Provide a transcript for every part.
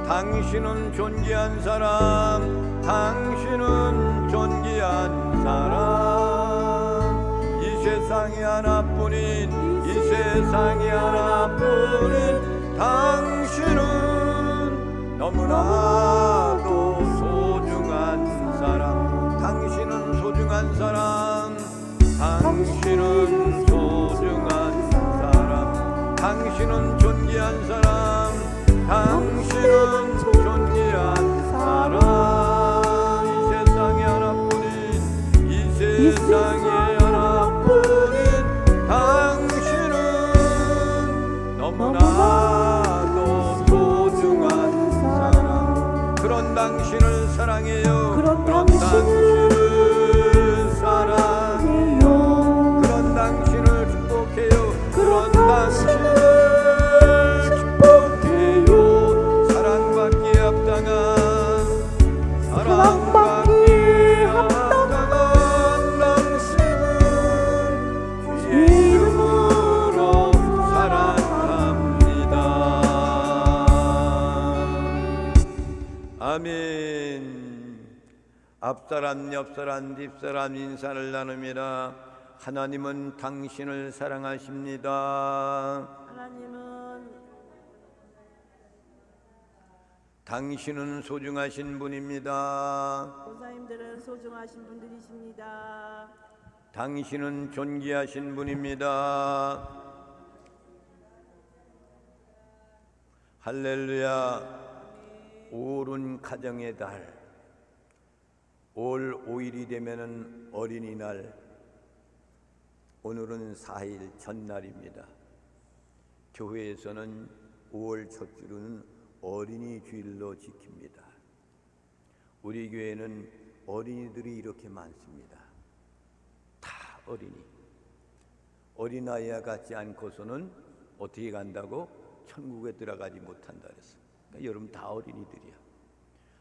당신은 존귀한 사람, 당신은 존귀한 사람. 이 세상에 하나뿐인, 이 세상에 하나뿐인 당신은 너무나도 소중한 사람. 당신은 소중한 사람, 당신은 소중한 사람. 당신은 존귀한 사람, 당신은 존귀한 사람. 이 세상에 하나뿐인, 이 세상에 하나뿐인 당신은 너무나도 소중한 사람. 그런 당신을 사랑해요. 그런 당신을 사랑해요. 그런 당신을 축복해요. 그런 당신을 사랑받기에 합당한 당신은 주의 이름으로 사랑합니다. 아멘. 앞사람, 옆사람, 뒷사람 인사를 나눕니다. 하나님은 당신을 사랑하십니다. 당신은 소중하신 분입니다. 권사님들은 소중하신 분들이십니다. 당신은 존귀하신 분입니다. 할렐루야. 5월은 가정의 달, 5월 5일이 되면은 어린이날. 오늘은 4일 전날입니다. 교회에서는 5월 첫 주는 어린이 주일로 지킵니다. 우리 교회는 어린이들이 이렇게 많습니다. 다 어린이. 어린아이와 같지 않고서는 어떻게 간다고? 천국에 들어가지 못한다 그랬어. 그러니까 여러분 다 어린이들이야.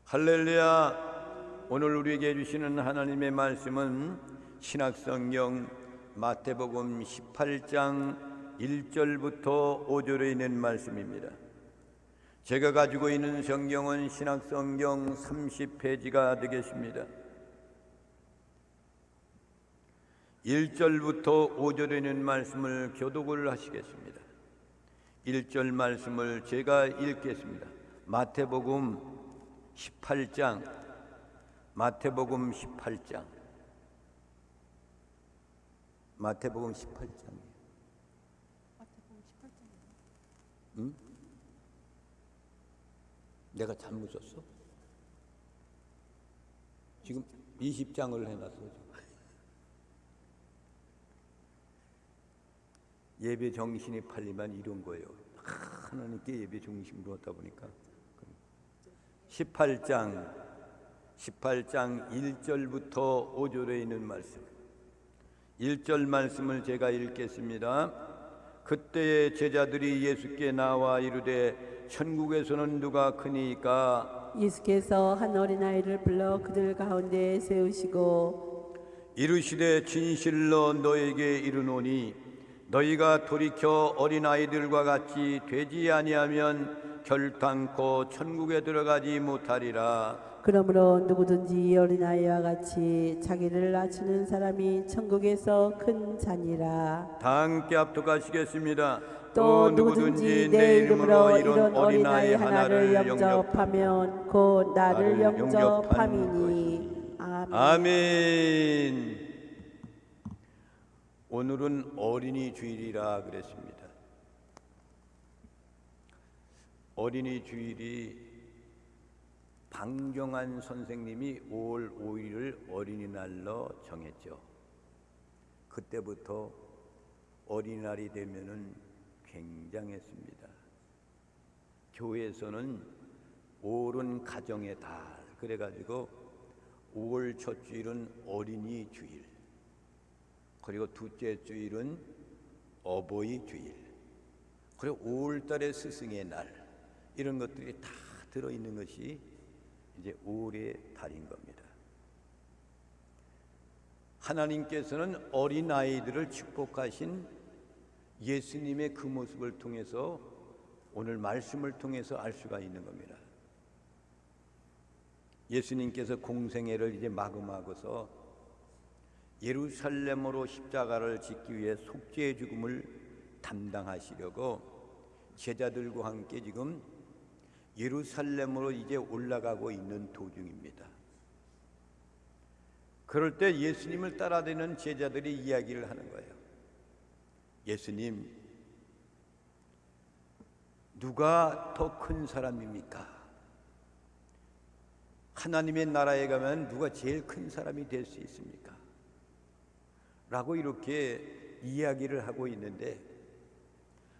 할렐루야. 오늘 우리에게 주시는 하나님의 말씀은 신약성경 마태복음 18장 1절부터 5절에 있는 말씀입니다. 제가 가지고 있는 성경은 신약성경 30페이지가 되겠습니다. 1절부터 5절에 있는 말씀을 교독을 하시겠습니다. 1절 말씀을 제가 읽겠습니다. 마태복음 18장, 마태복음 18장, 마태복음 18장이에요. 응? 내가 잘못 썼어? 지금 20장을 해놨어. 예배 정신이 팔리면 이런 거예요. 하나님께 예배 정신으로 하다 보니까. 18장 1절부터 5절에 있는 말씀. 1절 말씀을 제가 읽겠습니다. 그때의 제자들이 예수께 나와 이르되 천국에서는 누가 크니까? 예수께서 한 어린아이를 불러 그들 가운데 세우시고 이르시되 진실로 너에게 이르노니 너희가 돌이켜 어린아이들과 같이 되지 아니하면 결단코 천국에 들어가지 못하리라. 그러므로 누구든지 어린아이와 같이 자기를 낮추는 사람이 천국에서 큰 자니라. 다 함께 합독하시겠습니다. 또 누구든지 내 이름으로 이런 어린아이 하나를 영접하면 곧 나를 영접함이니. 아멘. 아멘. 오늘은 어린이 주일이라 그랬습니다. 어린이 주일이 방경환 선생님이 5월 5일을 어린이날로 정했죠. 그때부터 어린이날이 되면은 굉장했습니다. 교회에서는 5월은 가정의 달 그래가지고 5월 첫 주일은 어린이 주일, 그리고 둘째 주일은 어버이 주일, 그리고 5월 달에 스승의 날, 이런 것들이 다 들어있는 것이 이제 5월의 달인 겁니다. 하나님께서는 어린아이들을 축복하신 예수님의 그 모습을 통해서 오늘 말씀을 통해서 알 수가 있는 겁니다. 예수님께서 공생애를 이제 마감하고서 예루살렘으로 십자가를 짓기 위해 속죄의 죽음을 담당하시려고 제자들과 함께 지금 예루살렘으로 이제 올라가고 있는 도중입니다. 그럴 때 예수님을 따라다니는 제자들이 이야기를 하는 거예요. 예수님, 누가 더 큰 사람입니까? 하나님의 나라에 가면 누가 제일 큰 사람이 될 수 있습니까? 라고 이렇게 이야기를 하고 있는데,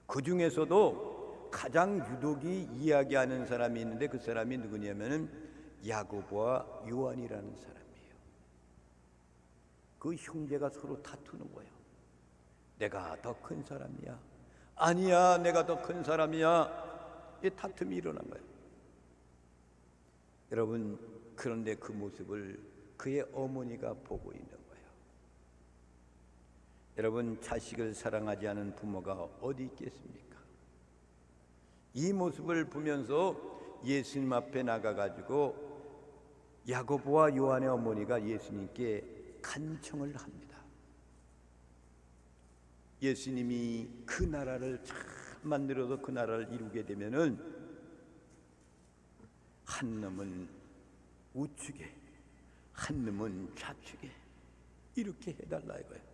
그 중에서도 가장 유독이 이야기하는 사람이 있는데 그 사람이 누구냐면은 야고보와 요한이라는 사람이에요. 그 형제가 서로 다투는 거예요. 내가 더 큰 사람이야. 아니야, 내가 더 큰 사람이야. 이 다툼이 일어난 거예요. 여러분, 그런데 그 모습을 그의 어머니가 보고 있는 거예요. 여러분, 자식을 사랑하지 않은 부모가 어디 있겠습니까? 이 모습을 보면서 예수님 앞에 나가가지고 야고보와 요한의 어머니가 예수님께 간청을 합니다. 예수님이 그 나라를 잘 만들어서 그 나라를 이루게 되면은 한 놈은 우측에, 한 놈은 좌측에 이렇게 해달라 이거예요.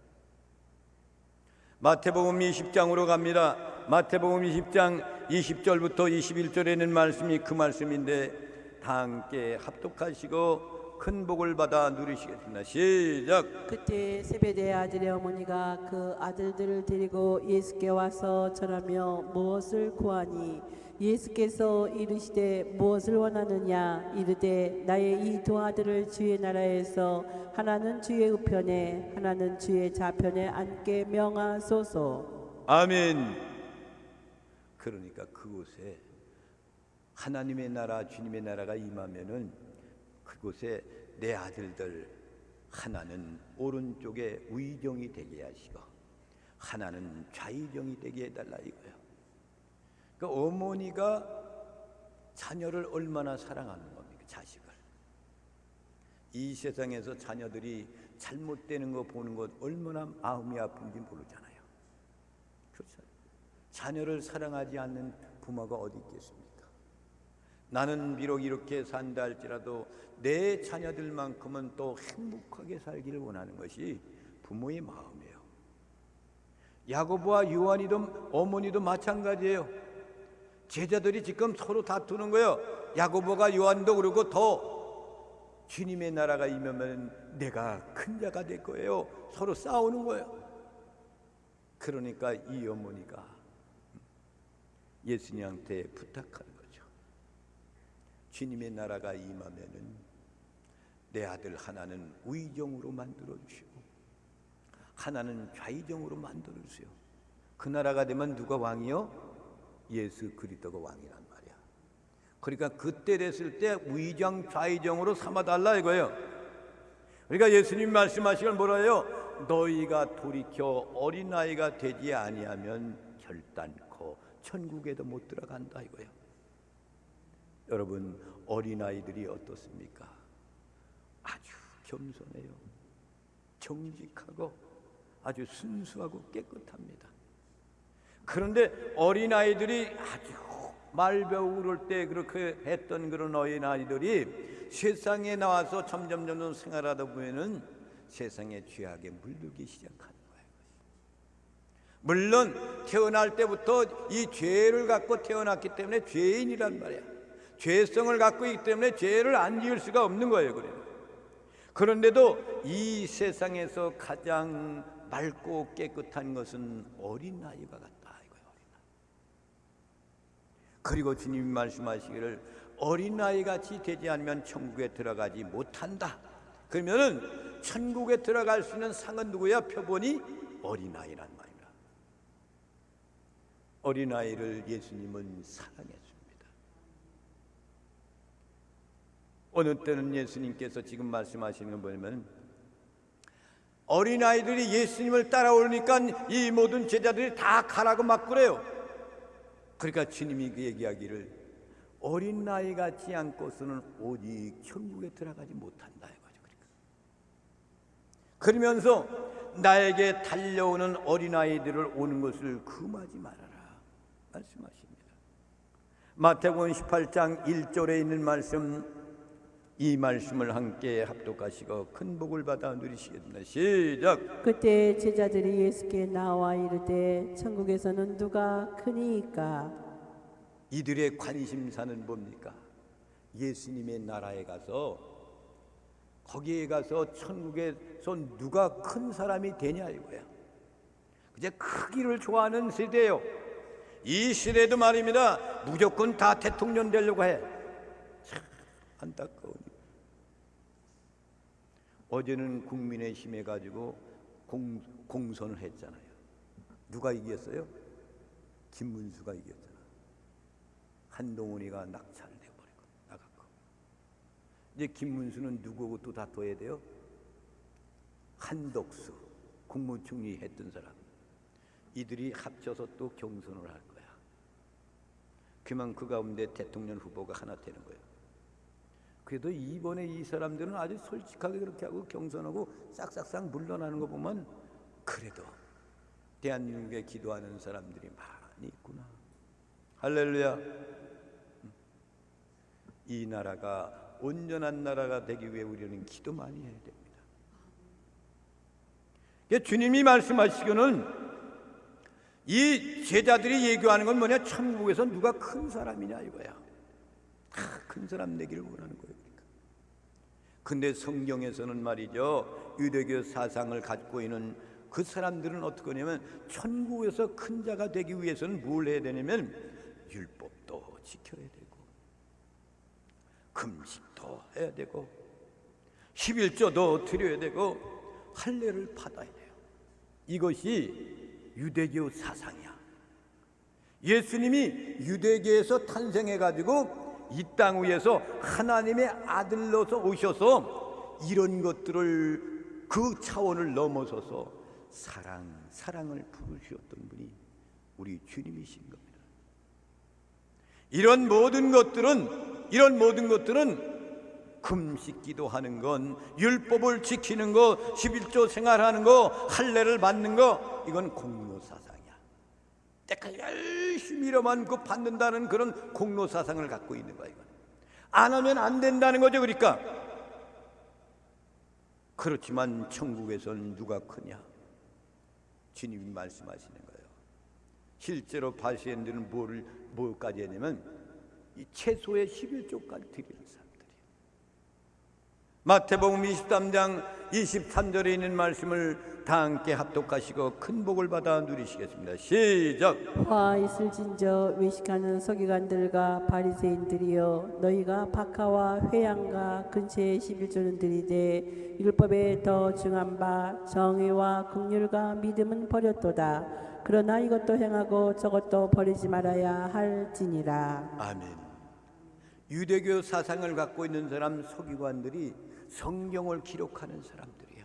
마태복음 20장으로 갑니다. 마태복음 20장 20절부터 21절에는 말씀이 그 말씀인데 다 함께 합독하시고 큰 복을 받아 누리시겠습니다. 시작. 그때 세베대의 아들의 어머니가 그 아들들을 데리고 예수께 와서 절하며 무엇을 구하니 예수께서 이르시되 무엇을 원하느냐 이르되 나의 이 두 아들을 주의 나라에서 하나는 주의 우편에 하나는 주의 좌편에 앉게 명하소서. 아멘. 그러니까 그곳에 하나님의 나라, 주님의 나라가 임하면은 그곳에 내 아들들 하나는 오른쪽에 우의정이 되게 하시고 하나는 좌의정이 되게 해달라 이거예요. 그러니까 어머니가 자녀를 얼마나 사랑하는 겁니까? 자식을. 이 세상에서 자녀들이 잘못되는 거 보는 것 얼마나 마음이 아픈지 모르잖아요. 그렇죠? 자녀를 사랑하지 않는 부모가 어디 있겠습니까? 나는 비록 이렇게 산다 할지라도 내 자녀들만큼은 또 행복하게 살기를 원하는 것이 부모의 마음이에요. 야고보와 요한이도 어머니도 마찬가지예요. 제자들이 지금 서로 다투는 거예요. 야고보가 요한도 그러고 더 주님의 나라가 임하면 내가 큰 자가 될 거예요. 서로 싸우는 거예요. 그러니까 이 어머니가 예수님한테 부탁하는 거죠. 주님의 나라가 임하면은 내 아들 하나는 우의정으로 만들어 주시고 하나는 좌의정으로 만들어 주세요. 그 나라가 되면 누가 왕이요? 예수 그리스도가 왕이란 말이야. 그러니까 그때 됐을 때 우의정 좌의정으로 삼아달라 이거예요. 그러니까 예수님 말씀하시길 뭐라 해요? 너희가 돌이켜 어린아이가 되지 아니하면 결단코 천국에도 못 들어간다 이거예요. 여러분, 어린아이들이 어떻습니까? 아주 겸손해요. 정직하고 아주 순수하고 깨끗합니다. 그런데 어린아이들이 아주 말 배우를 때 그렇게 했던 그런 어린아이들이 세상에 나와서 점점 생활하다 보면은 세상의 죄악에 물들기 시작하는 거예요. 물론 태어날 때부터 이 죄를 갖고 태어났기 때문에 죄인이란 말이야. 죄성을 갖고 있기 때문에 죄를 안 지을 수가 없는 거예요. 그런데도 이 세상에서 가장 맑고 깨끗한 것은 어린아이와 같다 이거예요. 그리고 주님이 말씀하시기를 어린아이같이 되지 않으면 천국에 들어가지 못한다. 그러면은 천국에 들어갈 수 있는 상은 누구야? 표본이 어린아이란 말이야. 어린아이를 예수님은 사랑했습니다. 어느 때는 예수님께서 지금 말씀하시는 건 뭐냐면 어린아이들이 예수님을 따라오니까 이 모든 제자들이 다 가라고 막 그래요. 그러니까 주님이 그 얘기하기를 어린 나이 같지 않고서는 오직 천국에 들어가지 못한다 이거죠. 그러면서 나에게 달려오는 어린아이들을 오는 것을 금하지 말아라 말씀하십니다. 마태복음 18장 1절에 있는 말씀, 이 말씀을 함께 합독하시고 큰 복을 받아 누리시겠습니다. 시작. 그때 제자들이 예수께 나와 이르되 천국에서는 누가 크니이까? 이들의 관심사는 뭡니까? 예수님의 나라에 가서, 거기에 가서 천국에서 누가 큰 사람이 되냐 이거야. 이제 크기를 좋아하는 세대예요. 이 시대도 말입니다. 무조건 다 대통령 되려고 해. 참 안타까운. 어제는 국민의힘 해가지고 공선을 했잖아요. 누가 이겼어요? 김문수가 이겼잖아. 한동훈이가 낙찰돼버리고 나갔고. 이제 김문수는 누구하고 또 다퉈야 돼요? 한덕수 국무총리 했던 사람. 이들이 합쳐서 또 경선을 할 거야. 그만 그 가운데 대통령 후보가 하나 되는 거예요. 그래도 이번에 이 사람들은 아주 솔직하게 그렇게 하고 경선하고 싹싹싹 물러나는 거 보면 그래도 대한민국에 기도하는 사람들이 많이 있구나. 할렐루야. 이 나라가 온전한 나라가 되기 위해 우리는 기도 많이 해야 됩니다. 주님이 말씀하시기는 이 제자들이 얘기하는 건 뭐냐? 천국에서 누가 큰 사람이냐 이거야. 다 큰 사람 되기를 원하는 거예요. 근데 성경에서는 말이죠, 유대교 사상을 갖고 있는 그 사람들은 어떻게 하냐면 천국에서 큰 자가 되기 위해서는 뭘 해야 되냐면 율법도 지켜야 되고 금식도 해야 되고 11조도 드려야 되고 할례를 받아야 돼요. 이것이 유대교 사상이야. 예수님이 유대교에서 탄생해가지고 이 땅 위에서 하나님의 아들로서 오셔서 이런 것들을 그 차원을 넘어서서 사랑을 부르셨던 분이 우리 주님이신 겁니다. 이런 모든 것들은 금식 기도하는 건, 율법을 지키는 거, 11조 생활하는 거, 할례를 받는 거, 이건 공로 사상이야. 때까지 열심히 일하면 그 받는다는 그런 공로 사상을 갖고 있는 거야. 이건 안 하면 안 된다는 거죠. 그러니까 그렇지만 천국에서는 누가 크냐? 주님이 말씀하시는 거예요. 실제로 바리새인들은 뭐까지 했냐면 이 채소의 11조까지 드리는 사람들이에요. 마태복음 23장 23절에 있는 말씀을 다 함께 합독하시고 큰 복을 받아 누리시겠습니다. 시작. 화 있을진저 외식하는 서기관들과 바리새인들이여, 너희가 박하와 회양과 근처의 11조는 드리되 율법에 더 중한 바 정의와 긍휼과 믿음은 버렸도다. 그러나 이것도 행하고 저것도 버리지 말아야 할지니라. 아멘. 유대교 사상을 갖고 있는 사람, 서기관들이 성경을 기록하는 사람들이야.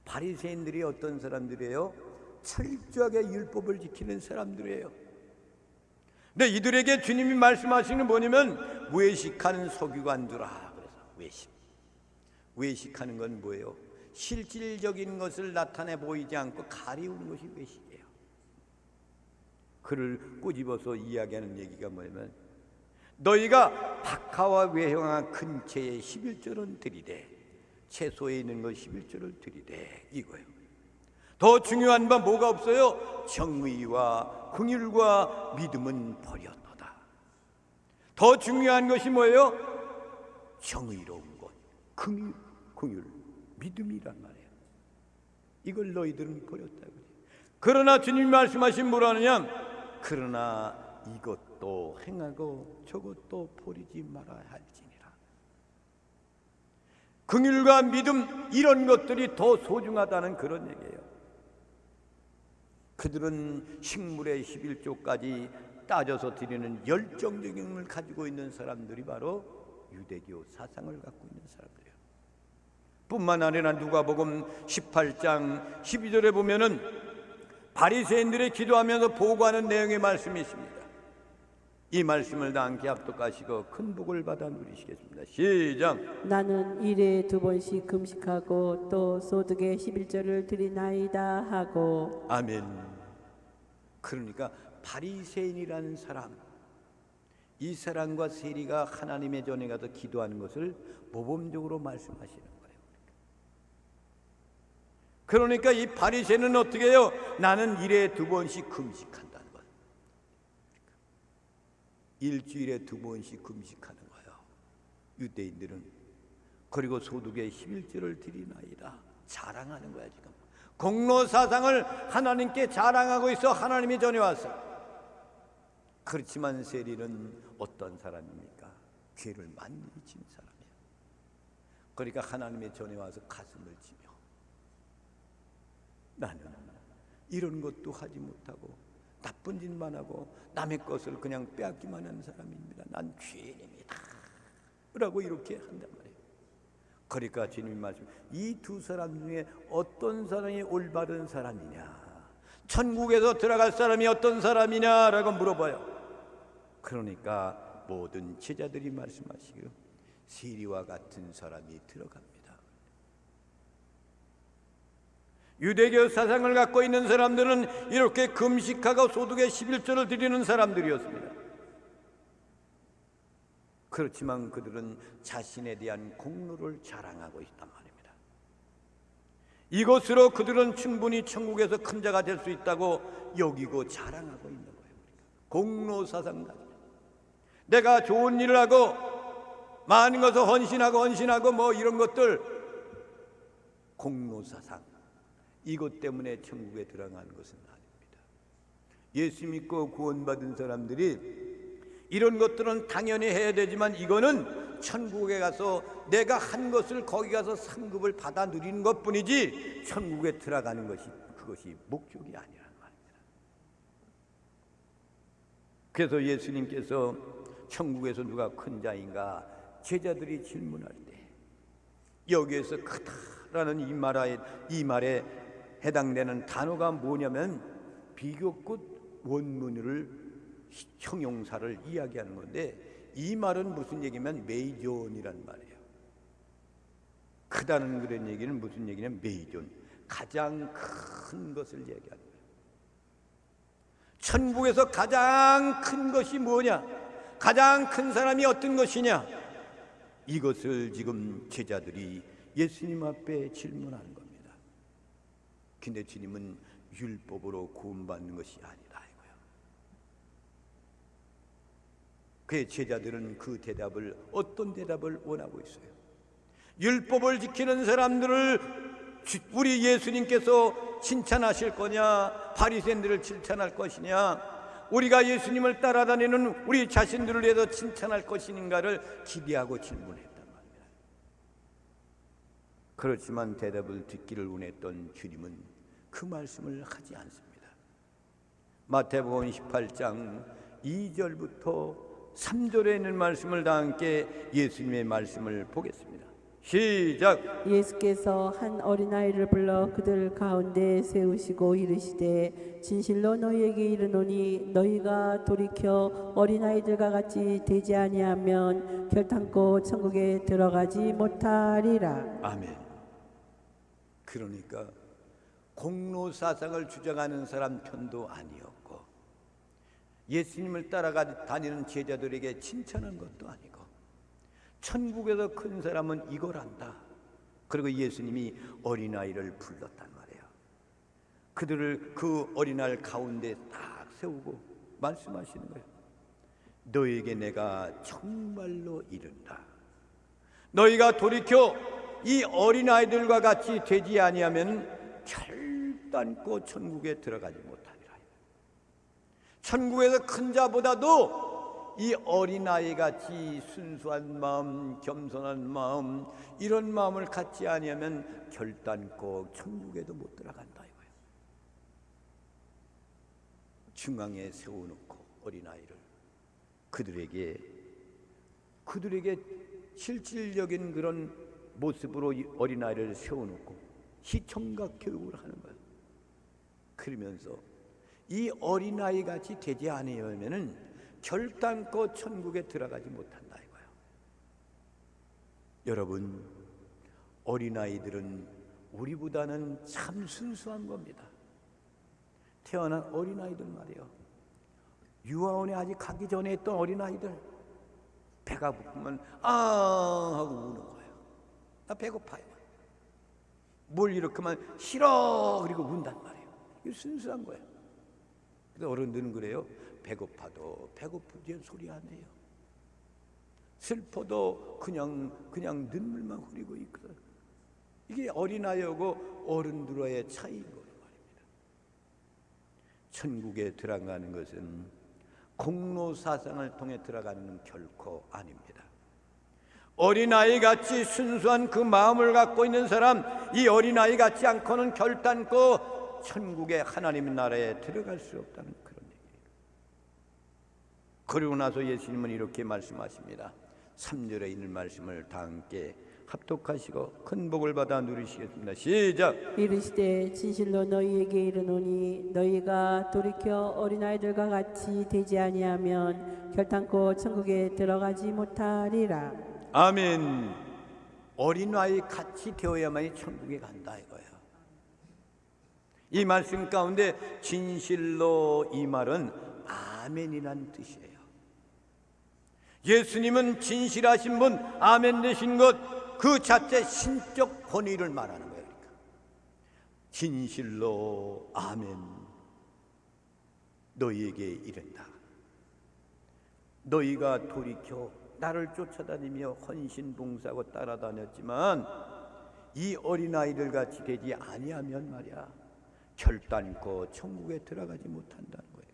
바리새인들이 어떤 사람들이에요? 철저하게 율법을 지키는 사람들이에요. 근데 이들에게 주님이 말씀하시는 건 뭐냐면 외식하는 서기관들아. 그래서 외식하는 건 뭐예요? 실질적인 것을 나타내 보이지 않고 가리우는 것이 외식이에요. 그를 꼬집어서 이야기하는 얘기가 뭐냐면 너희가 박하와 외형한 근처에 11조를 드리되 채소에 있는 것 11조를 드리되 이거예요. 더 중요한 바 뭐가 없어요? 정의와 긍휼과 믿음은 버렸도다. 더 중요한 것이 뭐예요? 정의로운 것, 긍휼, 믿음이란 말이에요. 이걸 너희들은 버렸다고. 그러나 주님이 말씀하신 뭐라느냐? 그러나 이것도 행하고 저것도 버리지 말아야 할지니라. 긍휼과 믿음, 이런 것들이 더 소중하다는 그런 얘기예요. 그들은 식물의 11조까지 따져서 드리는 열정적인 힘을 가지고 있는 사람들이 바로 유대교 사상을 갖고 있는 사람들이에요. 뿐만 아니라 누가복음 18장 12절에 보면은 바리새인들이 기도하면서 보고하는 내용의 말씀이 있습니다. 이 말씀을 다 함께 합독하시고 큰 복을 받아 누리시겠습니다. 시작. 나는 일에 2번씩 금식하고 또 소득의 11조를 드리나이다 하고. 아멘. 그러니까 바리새인이라는 사람, 이 사람과 세리가 하나님의 전에 가서 기도하는 것을 모범적으로 말씀하시는 거예요. 그러니까 이 바리새인은 어떻게 해요? 나는 일에 2번씩 금식한다는 거예요. 일주일에 2번씩 금식하는 거예요, 유대인들은. 그리고 소득의 11조를 드리나이다, 자랑하는 거야. 지금 공로사상을 하나님께 자랑하고 있어. 하나님이 전에 와서. 그렇지만 세리는 어떤 사람입니까? 죄를 많이 진 사람이에요. 그러니까 하나님의 전에 와서 가슴을 치며, 나는 이런 것도 하지 못하고 나쁜 짓만 하고 남의 것을 그냥 빼앗기만 하는 사람입니다. 난 죄인입니다 라고 이렇게 한단 말이에요. 그러니까 주님이 말씀, 이 두 사람 중에 어떤 사람이 올바른 사람이냐, 천국에서 들어갈 사람이 어떤 사람이냐라고 물어봐요. 그러니까 모든 제자들이 말씀하시기를 세리와 같은 사람이 들어갑니다. 유대교 사상을 갖고 있는 사람들은 이렇게 금식하고 소득의 11조를 드리는 사람들이었습니다. 그렇지만 그들은 자신에 대한 공로를 자랑하고 있단 말입니다. 이것으로 그들은 충분히 천국에서 큰 자가 될 수 있다고 여기고 자랑하고 있는 거예요. 공로 사상, 내가 좋은 일을 하고 많은 것을 헌신하고 뭐 이런 것들, 공로 사상, 이것 때문에 천국에 들어가는 것은 아닙니다. 예수 믿고 구원받은 사람들이 이런 것들은 당연히 해야 되지만, 이거는 천국에 가서 내가 한 것을 거기 가서 상급을 받아 누리는 것뿐이지 천국에 들어가는 것이, 그것이 목적이 아니라는 말입니다. 그래서 예수님께서 천국에서 누가 큰 자인가 제자들이 질문할 때 여기에서 크다라는 이 말에 해당되는 단어가 뭐냐면 비교급 원문을 형용사를 이야기하는 건데, 이 말은 무슨 얘기냐면 메이존이란 말이에요. 크다는 그런 얘기는 무슨 얘기냐면 메이존, 가장 큰 것을 얘기하는 거예요. 천국에서 가장 큰 것이 뭐냐, 가장 큰 사람이 어떤 것이냐, 이것을 지금 제자들이 예수님 앞에 질문하는 겁니다. 근데 주님은 율법으로 구원받는 것이 아니라 이거예요. 그의 제자들은 그 대답을, 어떤 대답을 원하고 있어요? 율법을 지키는 사람들을 우리 예수님께서 칭찬하실 거냐, 바리새인들을 칭찬할 것이냐, 우리가 예수님을 따라다니는 우리 자신들을 위해서 칭찬할 것인가를 기대하고 질문했단 말입니다. 그렇지만 대답을 듣기를 원했던 주님은 그 말씀을 하지 않습니다. 마태복음 18장 2절부터 3절에 있는 말씀을 다 함께 예수님의 말씀을 보겠습니다. 시작. 예수께서 한 어린아이를 불러 그들 가운데 세우시고 이르시되 진실로 너희에게 이르노니 너희가 돌이켜 어린아이들과 같이 되지 아니하면 결탄코 천국에 들어가지 못하리라. 아멘. 그러니까 공로 사상을 주장하는 사람 편도 아니었고, 예수님을 따라다니는 제자들에게 칭찬한 것도 아니고, 천국에서 큰 사람은 이걸 안다. 그리고 예수님이 어린아이를 불렀단 말이에요. 그들을 그 어린아이 가운데 딱 세우고 말씀하시는 거예요. 너에게 내가 정말로 이른다. 너희가 돌이켜 이 어린아이들과 같이 되지 아니하면 결단코 천국에 들어가지 못하리라. 천국에서 큰 자보다도 이 어린아이같이 순수한 마음, 겸손한 마음, 이런 마음을 갖지 아니하면 결단코 천국에도 못 들어간다 이거예요. 중앙에 세워놓고 어린아이를 그들에게 실질적인 그런 모습으로 이 어린아이를 세워놓고 시청각 교육을 하는 거예요. 그러면서 이 어린아이같이 되지 않으면은 결단코 천국에 들어가지 못한다 이거예요. 여러분, 어린아이들은 우리보다는 참 순수한 겁니다. 태어난 어린아이들 말이에요. 유아원에 아직 가기 전에 했던 어린아이들, 배가 고프면 아 하고 우는 거예요. 나 배고파요. 뭘 이렇게 하면 싫어 그리고 운단 말이에요. 이게 순수한 거예요. 근데 어른들은 그래요. 배고파도 배고프지 소리 안 해요. 슬퍼도 그냥 눈물만 흐리고 있거든. 이게 어린아이하고 어른들과의 차이인 거란 말입니다. 천국에 들어가는 것은 공로사상을 통해 들어가는 건 결코 아닙니다. 어린아이같이 순수한 그 마음을 갖고 있는 사람, 이 어린아이 같지 않고는 결단코 천국의 하나님의 나라에 들어갈 수 없다는 그런 얘기예요. 그리고 나서 예수님은 이렇게 말씀하십니다. 3절에 있는 말씀을 다 함께 합독하시고 큰 복을 받아 누리시겠습니다. 시작. 이르시되 진실로 너희에게 이르노니 너희가 돌이켜 어린아이들과 같이 되지 아니하면 결단코 천국에 들어가지 못하리라. 아멘. 어린아이 같이 되어야만이 천국에 간다 이거예요. 이 말씀 가운데 진실로 이 말은 아멘이라는 뜻이에요. 예수님은 진실하신 분, 아멘 되신 것, 그 자체 신적 권위를 말하는 거예요. 그러니까. 진실로 아멘 너희에게 이른다. 너희가 돌이켜 나를 쫓아다니며 헌신봉사하고 따라다녔지만 이 어린아이들 같이 되지 아니하면 말이야 결단코 천국에 들어가지 못한다는 거예요.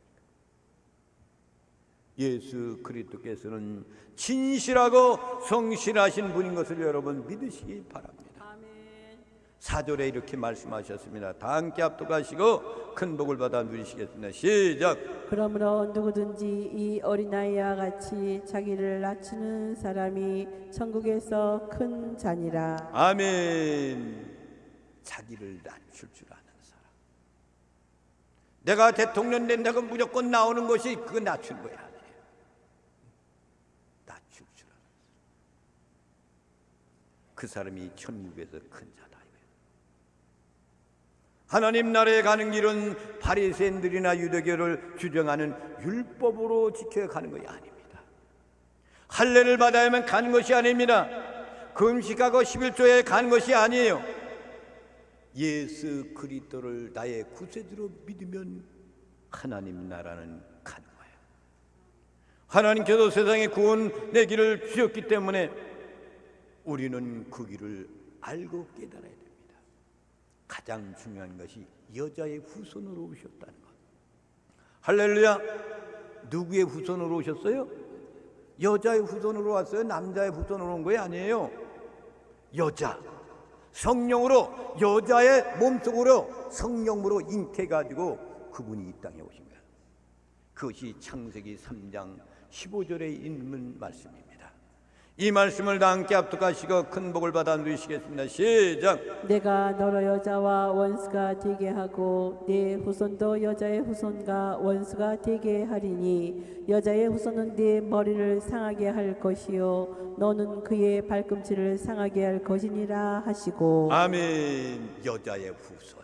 예수 그리스도께서는 진실하고 성실하신 분인 것을 여러분 믿으시기 바랍니다. 4절에 이렇게 말씀하셨습니다. 다 함께 합독하시고 큰 복을 받아 누리시겠습니다. 시작. 그러므로 누구든지 이 어린아이와 같이 자기를 낮추는 사람이 천국에서 큰 자니라. 아멘. 자기를 낮출 줄 아는 사람. 내가 대통령 된다고 무조건 나오는 것이 그거 낮춘 거야. 낮출 줄 아는 사람. 그 사람이 천국에서 큰 자다. 하나님 나라에 가는 길은 바리새인들이나 유대교를 주장하는 율법으로 지켜가는 것이 아닙니다. 할례를 받아야만 가는 것이 아닙니다. 금식하고 11조에 가는 것이 아니에요. 예수 그리스도를 나의 구세주로 믿으면 하나님 나라는 가는 거예요. 하나님께서 세상에 구원의 길을 주셨기 때문에 우리는 그 길을 알고 깨달아야 됩니다. 가장 중요한 것이 여자의 후손으로 오셨다는 것. 할렐루야. 누구의 후손으로 오셨어요? 여자의 후손으로 왔어요? 남자의 후손으로 온 거예요? 아니에요. 여자, 성령으로, 여자의 몸속으로 성령으로 잉태가지고 그분이 이 땅에 오신 거예요. 그것이 창세기 3장 15절에 있는 말씀입니다. 이 말씀을 다 함께 합독하시고 큰 복을 받아 누리시겠습니다. 시작. 내가 너로 여자와 원수가 되게 하고 네 후손도 여자의 후손과 원수가 되게 하리니 여자의 후손은 네 머리를 상하게 할 것이요 너는 그의 발꿈치를 상하게 할 것이니라 하시고. 아멘. 여자의 후손,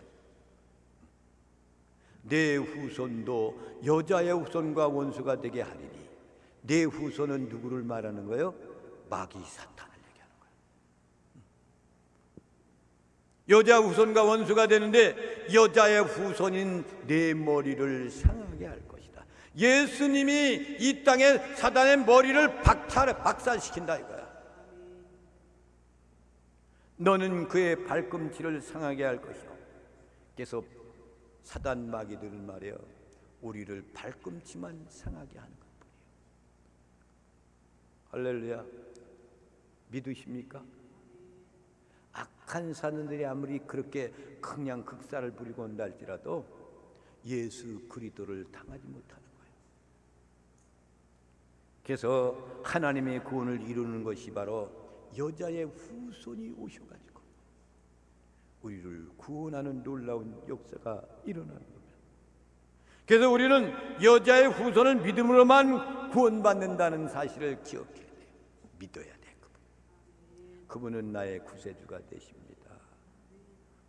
네 후손도 여자의 후손과 원수가 되게 하리니. 네 후손은 누구를 말하는 거예요? 마귀 사탄을 얘기하는 거예요. 여자 후손과 원수가 되는데 여자의 후손인 내 머리를 상하게 할 것이다. 예수님이 이 땅에 사단의 머리를 박살시킨다 이거야. 너는 그의 발꿈치를 상하게 할 것이요. 그래서 사단 마귀들은 말이에요, 우리를 발꿈치만 상하게 하는 것뿐이에요. 할렐루야. 믿으십니까? 악한 사람들이 아무리 그렇게 그냥 극사를 부리고 온다 할지라도 예수 그리스도를 당하지 못하는 거예요. 그래서 하나님의 구원을 이루는 것이 바로 여자의 후손이 오셔가지고 우리를 구원하는 놀라운 역사가 일어나는 겁니다. 그래서 우리는 여자의 후손을 믿음으로만 구원받는다는 사실을 기억해야 돼요. 믿어야 돼. 그분은 나의 구세주가 되십니다.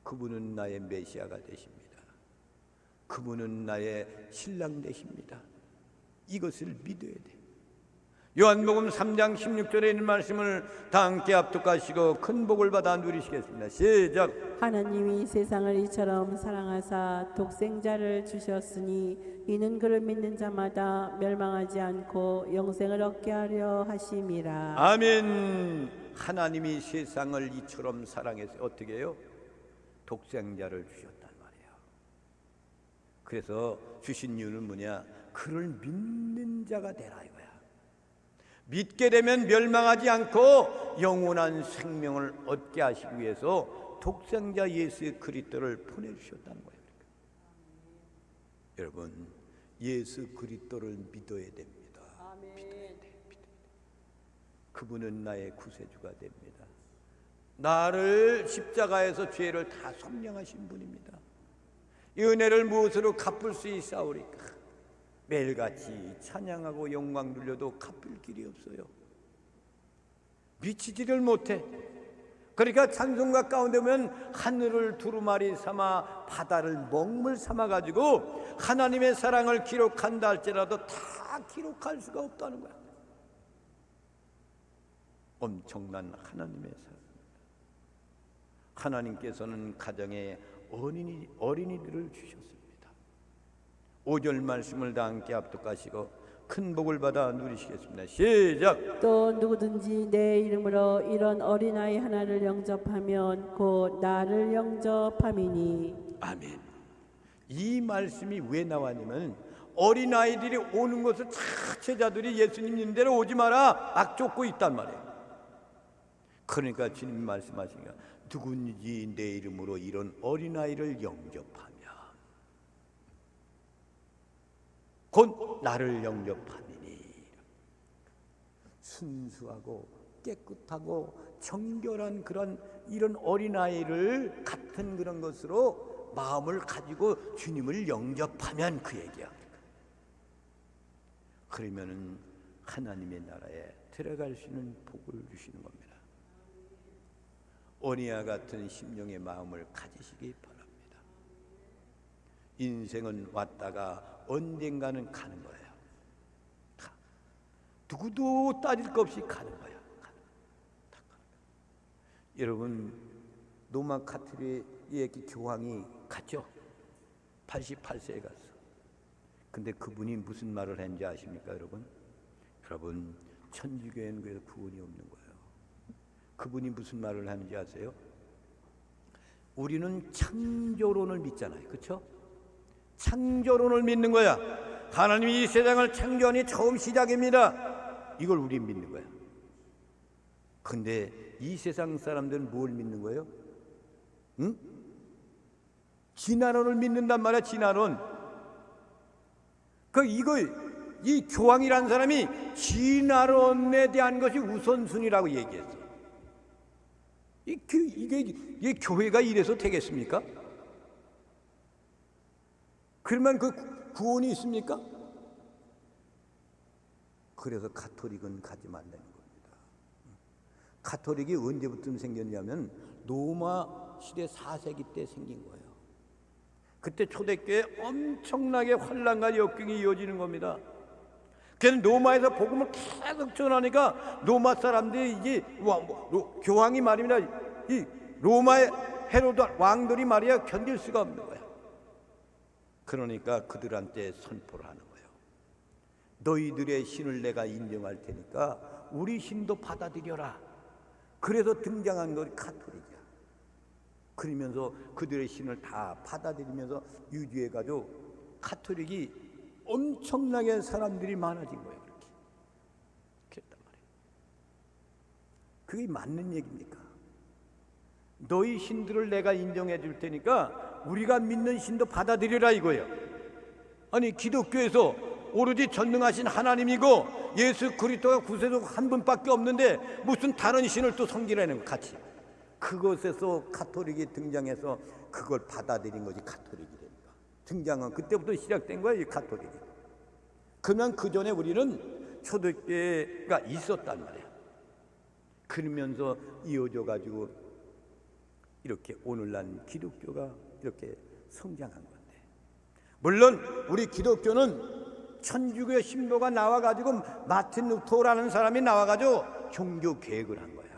그분은 나의 메시아가 되십니다. 그분은 나의 신랑 되십니다. 이것을 믿어야 돼. 요한복음 3장 16절에 있는 말씀을 다 함께 합독하시고 큰 복을 받아 누리시겠습니다. 시작. 하나님이 세상을 이처럼 사랑하사 독생자를 주셨으니 이는 그를 믿는 자마다 멸망하지 않고 영생을 얻게 하려 하심이라. 아멘. 하나님이 세상을 이처럼 사랑해서 어떻게 해요? 독생자를 주셨단 말이에요. 그래서 주신 이유는 뭐냐? 그를 믿는 자가 되라 이거야. 믿게 되면 멸망하지 않고 영원한 생명을 얻게 하시기 위해서 독생자 예수 그리스도를 보내주셨다는 거예요. 여러분, 예수 그리스도를 믿어야 됩니다. 믿어야 돼. 그분은 나의 구세주가 됩니다. 나를 십자가에서 죄를 다 속량하신 분입니다. 이 은혜를 무엇으로 갚을 수 있사오리까? 매일같이 찬양하고 영광 돌려도 갚을 길이 없어요. 미치지를 못해. 그러니까 찬송가 가운데 보면 하늘을 두루마리 삼아 바다를 먹물 삼아 가지고 하나님의 사랑을 기록한다 할지라도 다 기록할 수가 없다는 거야. 엄청난 하나님의 사랑입니다. 하나님께서는 가정에 어린이들을 주셨습니다. 5절 말씀을 다 함께 합독하시고 큰 복을 받아 누리시겠습니다. 시작. 또 누구든지 내 이름으로 이런 어린아이 하나를 영접하면 곧 나를 영접함이니. 아멘. 이 말씀이 왜 나왔냐면 어린아이들이 오는 것을 제자들이 예수님 있는 오지 마라 악 쫓고 있단 말이에요. 그러니까 주님이 말씀하시니까 누구든지 내 이름으로 이런 어린아이를 영접하면 곧 나를 영접함이니. 순수하고 깨끗하고 정결한 이런 어린아이를 같은 그런 것으로 마음을 가지고 주님을 영접하면 그 얘기야. 그러면은 하나님의 나라에 들어갈 수 있는 복을 주시는 겁니다. 어린아이 같은 심령의 마음을 가지시기 바랍니다. 인생은 왔다가 언젠가는 가는 거예요. 누구도 따질 것 없이 가는 거야. 여러분, 로마 카톨릭의 교황이 갔죠. 88세에 갔어. 근데 그분이 무슨 말을 했는지 아십니까, 여러분? 여러분, 천주교회는 그래서 구원이 없는 거예요. 그분이 무슨 말을 하는지 아세요? 우리는 창조론을 믿잖아요. 그렇죠? 창조론을 믿는 거야. 하나님이 이 세상을 창조하니 처음 시작입니다. 이걸 우리 믿는 거야. 근데 이 세상 사람들은 뭘 믿는 거예요? 응? 진화론을 믿는단 말이야. 진화론. 이 교황이라는 사람이 진화론에 대한 것이 우선순위라고 얘기했어. 이게 교회가 이래서 되겠습니까? 그러면 그 구원이 있습니까? 그래서 가톨릭은 가지 말라는 겁니다. 가톨릭이 언제부터 생겼냐면 로마 시대 4세기 때 생긴 거예요. 그때 초대교회에 엄청나게 환란과 역경이 이어지는 겁니다. 그래서 로마에서 복음을 계속 전하니까 로마 사람들이 이제 교황이 말입니다. 이 로마의 헤로드 왕들이 말이야 견딜 수가 없는 거야. 그러니까 그들한테 선포를 하는 거예요. 너희들의 신을 내가 인정할 테니까 우리 신도 받아들여라. 그래서 등장한 것이 가톨릭이야. 그러면서 그들의 신을 다 받아들이면서 유지해가지고 가톨릭이 엄청나게 사람들이 많아진 거예요. 그렇게. 그랬단 말이에요. 그게 맞는 얘기입니까? 너희 신들을 내가 인정해 줄 테니까 우리가 믿는 신도 받아들여라 이거예요. 아니 기독교에서 오로지 전능하신 하나님이고 예수 그리스도가 구세주 한 분밖에 없는데 무슨 다른 신을 또 섬기라는 거 같이. 그것에서 가톨릭이 등장해서 그걸 받아들인 것이 가톨릭이 됩니다. 등장한 그때부터 시작된 거예요, 이 가톨릭이. 그러면 그 전에 우리는 초대교회가 있었단 말이야. 그러면서 이어져 가지고 이렇게 오늘날 기독교가 이렇게 성장한 건데, 물론 우리 기독교는 천주교 신도가 나와가지고 마틴 루터라는 사람이 나와가지고 종교 개혁을 한 거야.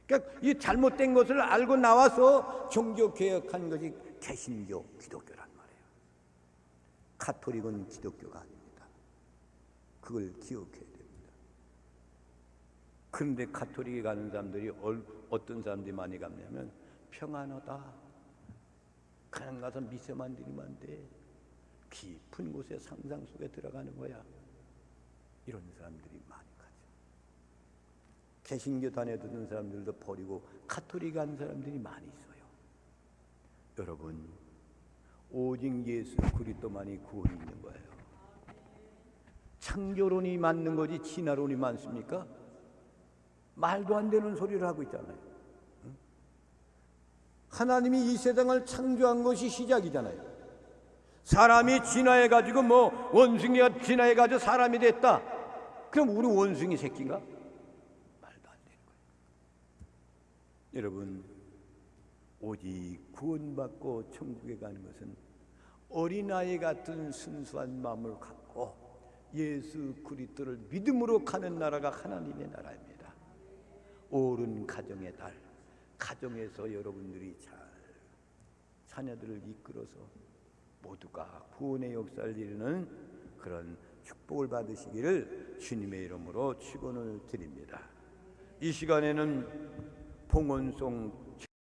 그러니까 이 잘못된 것을 알고 나와서 종교 개혁한 것이 개신교 기독교란 말이에요. 가톨릭은 기독교가 아닙니다. 그걸 기억해야 됩니다. 그런데 가톨릭에 가는 사람들이 어떤 사람들이 많이 갔냐면 평안하다, 그냥 가서 미세만 드리면 안 돼, 깊은 곳에 상상 속에 들어가는 거야, 이런 사람들이 많이 가죠. 개신교 다녀드는 사람들도 버리고 가톨릭 가는 사람들이 많이 있어요. 여러분, 오직 예수 그리스도만이 구원이 있는 거예요. 창조론이 맞는 거지 진화론이 많습니까? 말도 안 되는 소리를 하고 있잖아요. 하나님이 이 세상을 창조한 것이 시작이잖아요. 사람이 진화해가지고 원숭이가 진화해가지고 사람이 됐다, 그럼 우리 원숭이 새끼인가? 말도 안 되는 거예요. 여러분, 오직 구원받고 천국에 가는 것은 어린아이 같은 순수한 마음을 갖고 예수 그리스도를 믿음으로 가는 나라가 하나님의 나라입니다. 옳은 가정의 달, 가정에서 여러분들이 잘 자녀들을 이끌어서 모두가 구원의 역사를 이루는 그런 축복을 받으시기를 주님의 이름으로 축원을 드립니다. 이 시간에는 봉헌송